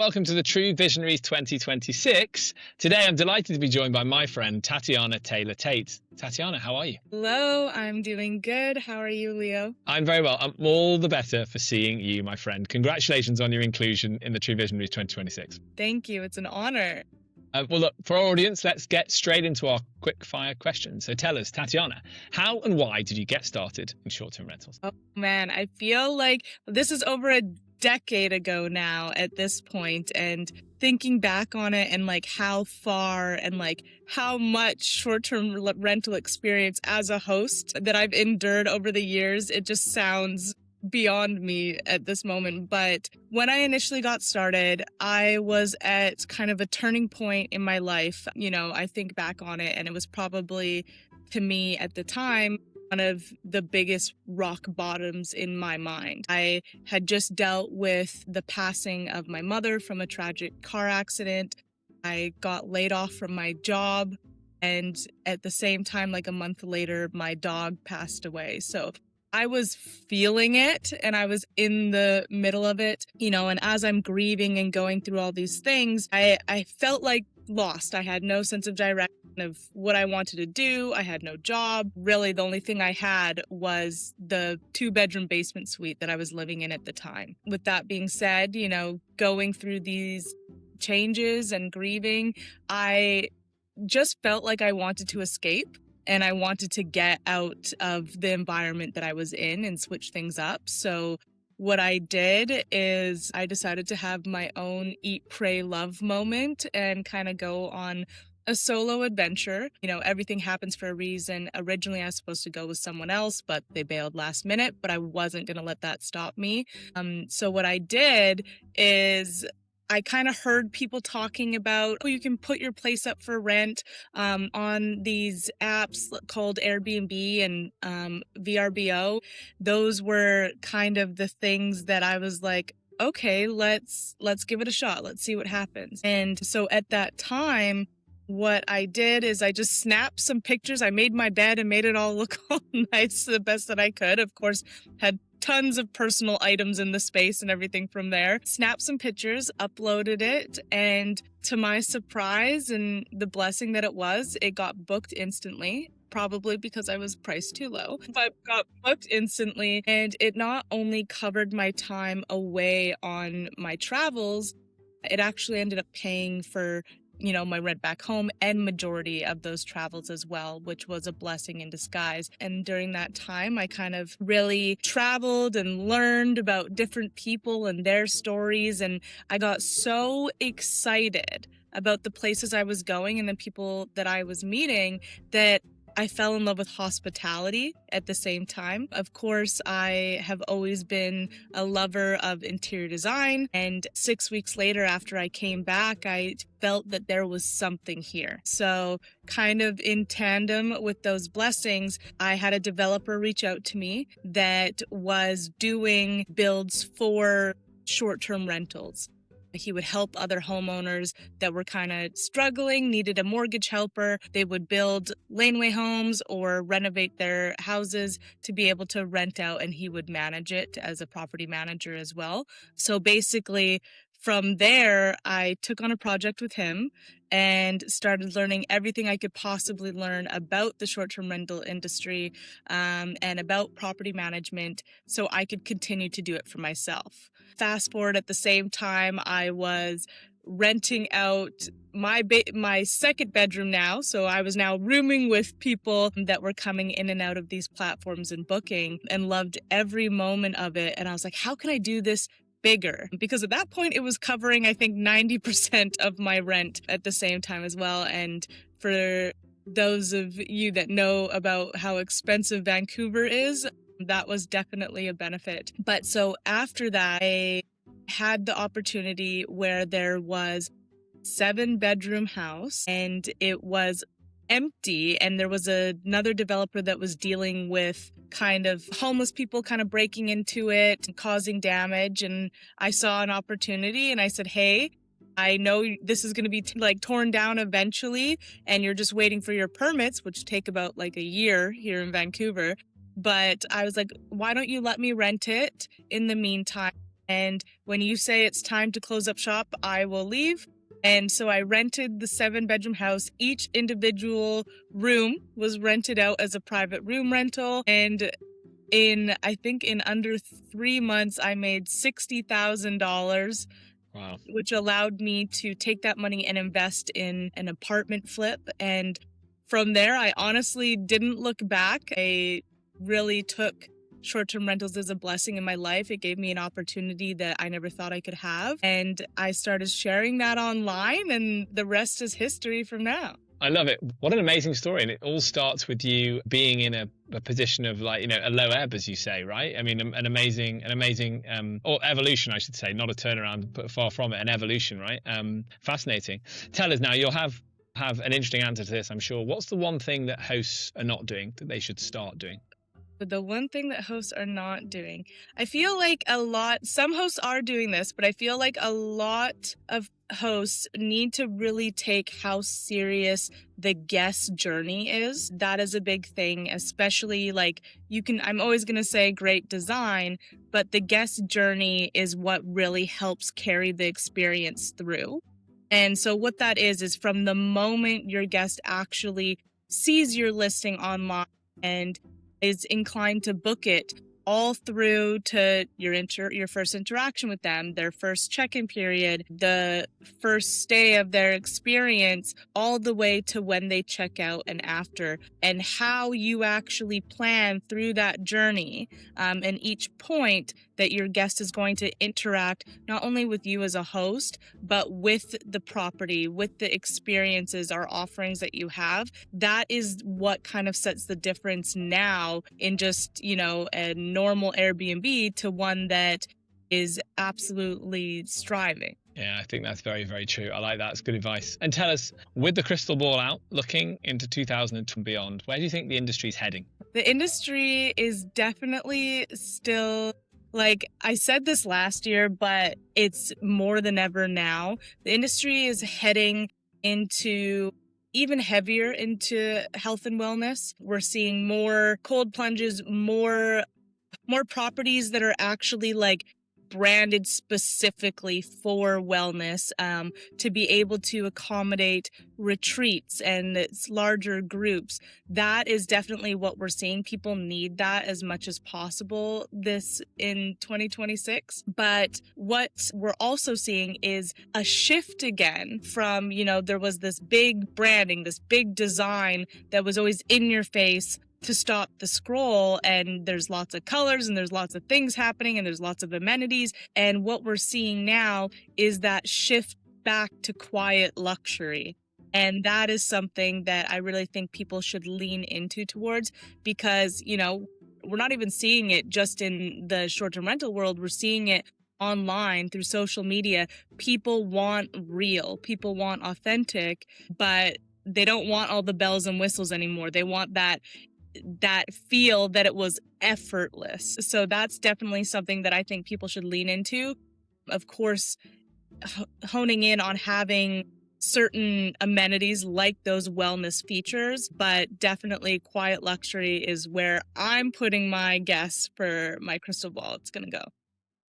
Welcome to the Truvisionaries 2026. Today I'm delighted to be joined by my friend Tatianna Taylor-Tait. Tatianna, how are you? Hello, I'm doing good. How are you, Leo? I'm very well. I'm all the better for seeing you, my friend. Congratulations on your inclusion in the Truvisionaries 2026. Thank you. It's an honor. Well, look, for our audience, let's get straight into our quick fire questions. So tell us, Tatianna, how and why did you get started in short-term rentals? Oh man, I feel like this is over a decade ago now at this point, and thinking back on it and like how far and like how much short-term rental experience as a host that I've endured over the years, it just sounds beyond me at this moment. But when I initially got started, I was at kind of a turning point in my life. I think back on it, and it was probably, to me at the time, one of the biggest rock bottoms in my mind. I had just dealt with the passing of my mother from a tragic car accident. I got laid off from my job, and at the same time, like a month later, my dog passed away. So I was feeling it, and I was in the middle of it, and as I'm grieving and going through all these things, I felt like lost. I had no sense of direction of what I wanted to do. I had no job. Really, the only thing I had was the 2-bedroom basement suite that I was living in at the time. With that being said, going through these changes and grieving, I just felt like I wanted to escape. And I wanted to get out of the environment that I was in and switch things up. So what I did is I decided to have my own eat, pray, love moment and kind of go on a solo adventure. Everything happens for a reason. Originally, I was supposed to go with someone else, but they bailed last minute, but I wasn't going to let that stop me. So what I did is I kind of heard people talking about, you can put your place up for rent on these apps called Airbnb and VRBO. Those were kind of the things that I was like, okay, let's give it a shot. Let's see what happens. And so at that time, what I did is I just snapped some pictures. I made my bed and made it all look all nice the best that I could. Of course, had tons of personal items in the space and everything from there. Snapped some pictures, uploaded it, and to my surprise and the blessing that it got booked instantly. Probably because I was priced too low, but got booked instantly. And it not only covered my time away on my travels, it actually ended up paying for my rent back home and majority of those travels as well, which was a blessing in disguise. And during that time, I kind of really traveled and learned about different people and their stories. And I got so excited about the places I was going and the people that I was meeting that I fell in love with hospitality at the same time. Of course, I have always been a lover of interior design. And 6 weeks later, after I came back, I felt that there was something here. So kind of in tandem with those blessings, I had a developer reach out to me that was doing builds for short-term rentals. He would help other homeowners that were kind of struggling, needed a mortgage helper. They would build laneway homes or renovate their houses to be able to rent out, and he would manage it as a property manager as well. So basically, from there, I took on a project with him and started learning everything I could possibly learn about the short-term rental industry and about property management so I could continue to do it for myself. Fast forward, at the same time, I was renting out my second bedroom now. So I was now rooming with people that were coming in and out of these platforms and booking, and loved every moment of it. And I was like, how can I do this bigger? Because at that point it was covering, I think, 90% of my rent at the same time as well. And for those of you that know about how expensive Vancouver is, that was definitely a benefit. But so after that, I had the opportunity where there was 7-bedroom house and it was empty, and there was another developer that was dealing with kind of homeless people kind of breaking into it and causing damage. And I saw an opportunity and I said, hey, I know this is going to be torn down eventually, and you're just waiting for your permits, which take about like a year here in Vancouver. But I was like, why don't you let me rent it in the meantime? And when you say it's time to close up shop, I will leave. And so I rented the 7-bedroom house. Each individual room was rented out as a private room rental. And I think in under 3 months, I made $60,000. Wow. Which allowed me to take that money and invest in an apartment flip. And from there, I honestly didn't look back. I really took short-term rentals as a blessing in my life. It gave me an opportunity that I never thought I could have. And I started sharing that online, and the rest is history from now. I love it. What an amazing story. And it all starts with you being in a position of, like, a low ebb, as you say, right? I mean, an amazing, or evolution, I should say, not a turnaround, but far from it, an evolution, right? Fascinating. Tell us now, you'll have an interesting answer to this, I'm sure. What's the one thing that hosts are not doing that they should start doing? But the one thing that hosts are not doing, I feel like some hosts are doing this, but I feel like a lot of hosts need to really take how serious the guest journey is. That is a big thing, especially I'm always going to say great design, but the guest journey is what really helps carry the experience through. And so what that is from the moment your guest actually sees your listing online and is inclined to book it, all through to your first interaction with them, their first check-in period, the first stay of their experience, all the way to when they check out and after, and how you actually plan through that journey, and each point that your guest is going to interact not only with you as a host, but with the property, with the experiences or offerings that you have. That is what kind of sets the difference now in just, a normal Airbnb to one that is absolutely striving. Yeah, I think that's very, very true. I like that. It's good advice. And tell us, with the crystal ball out, looking into 2000 and beyond, where do you think the industry's heading? The industry is definitely still, I said this last year, but it's more than ever now. The industry is heading into even heavier into health and wellness. We're seeing more cold plunges, more properties that are actually branded specifically for wellness, to be able to accommodate retreats and its larger groups. That is definitely what we're seeing. People need that as much as possible this in 2026. But what we're also seeing is a shift again from, there was this big branding, this big design that was always in your face to stop the scroll, and there's lots of colors and there's lots of things happening and there's lots of amenities. And what we're seeing now is that shift back to quiet luxury. And that is something that I really think people should lean into towards, because, we're not even seeing it just in the short-term rental world. We're seeing it online through social media. People want real, people want authentic, but they don't want all the bells and whistles anymore. They want that feel that it was effortless. So that's definitely something that I think people should lean into. Of course, honing in on having certain amenities like those wellness features, but definitely quiet luxury is where I'm putting my guess for my crystal ball. It's going to go.